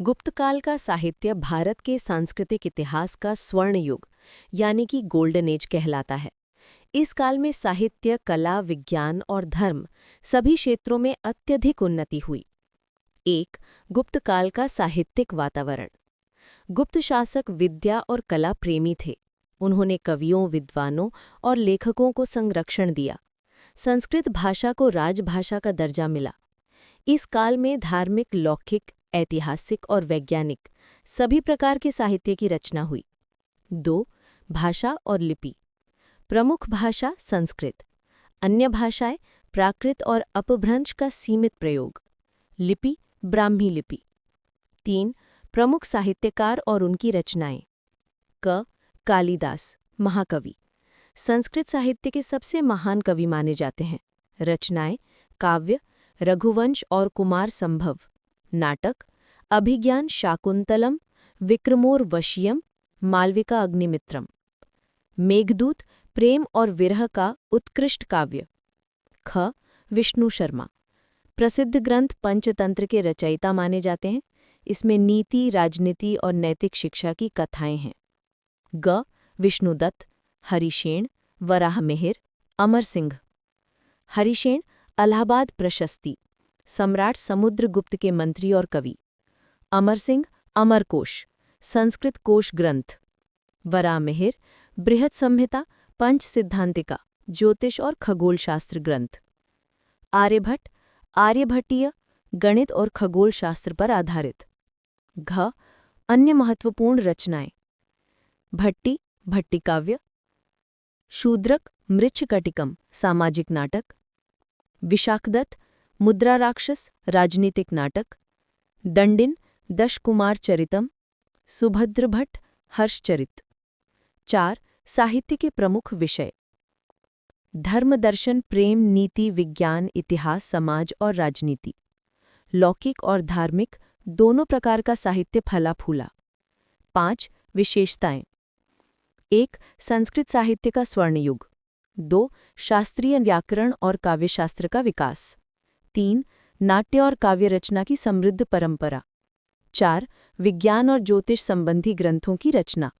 गुप्तकाल का साहित्य भारत के सांस्कृतिक इतिहास का स्वर्ण युग यानी कि गोल्डन एज कहलाता है। इस काल में साहित्य, कला, विज्ञान और धर्म सभी क्षेत्रों में अत्यधिक उन्नति हुई। 1. गुप्तकाल का साहित्यिक वातावरण। गुप्त शासक विद्या और कला प्रेमी थे। उन्होंने कवियों, विद्वानों और लेखकों को संरक्षण दिया। संस्कृत भाषा को राजभाषा का दर्जा मिला। इस काल में धार्मिक, लौकिक, ऐतिहासिक और वैज्ञानिक सभी प्रकार के साहित्य की रचना हुई। 2. भाषा और लिपि। प्रमुख भाषा संस्कृत, अन्य भाषाएं प्राकृत और अपभ्रंश का सीमित प्रयोग। लिपि ब्राह्मी लिपि। 3. प्रमुख साहित्यकार और उनकी रचनाएं। क. कालिदास, महाकवि, संस्कृत साहित्य के सबसे महान कवि माने जाते हैं। रचनाएं काव्य, रघुवंश और कुमार संभव। नाटक अभिज्ञान शाकुंतलम, विक्रमोर्वशीयम, मालविका अग्निमित्रम। मेघदूत प्रेम और विरह का उत्कृष्ट काव्य। ख. विष्णु शर्मा, प्रसिद्ध ग्रंथ पंचतंत्र के रचयिता माने जाते हैं। इसमें नीति, राजनीति और नैतिक शिक्षा की कथाएं हैं। ग. विष्णुदत्त, हरिशेन, वराहमिहिर, अमर सिंह। हरिशेन इलाहाबाद प्रशस्ति, सम्राट समुद्रगुप्त के मंत्री और कवि। अमर सिंह अमरकोश, संस्कृत कोश ग्रंथ। वराहमिहिर बृहत संहिता, पंच सिद्धांतिका, ज्योतिष और खगोल शास्त्र ग्रंथ। आर्यभट्ट आर्यभट्टीय, गणित और खगोल शास्त्र पर आधारित। घ. अन्य महत्वपूर्ण रचनाएं। भट्टी भट्टिकाव्य। शूद्रक मृच्छकटिकम, सामाजिक नाटक। विशाखदत्त मुद्रा राक्षस, राजनीतिक नाटक। दंडिन दशकुमार चरितम। सुभद्र भट्ट हर्षचरित। 4. साहित्य के प्रमुख विषय। धर्म, दर्शन, प्रेम, नीति, विज्ञान, इतिहास, समाज और राजनीति। लौकिक और धार्मिक दोनों प्रकार का साहित्य फला फूला। 5. विशेषताएं। 1. संस्कृत साहित्य का स्वर्ण युग। 2. शास्त्रीय व्याकरण और काव्यशास्त्र का विकास। 3. नाट्य और काव्य रचना की समृद्ध परंपरा। 4. विज्ञान और ज्योतिष संबंधी ग्रंथों की रचना।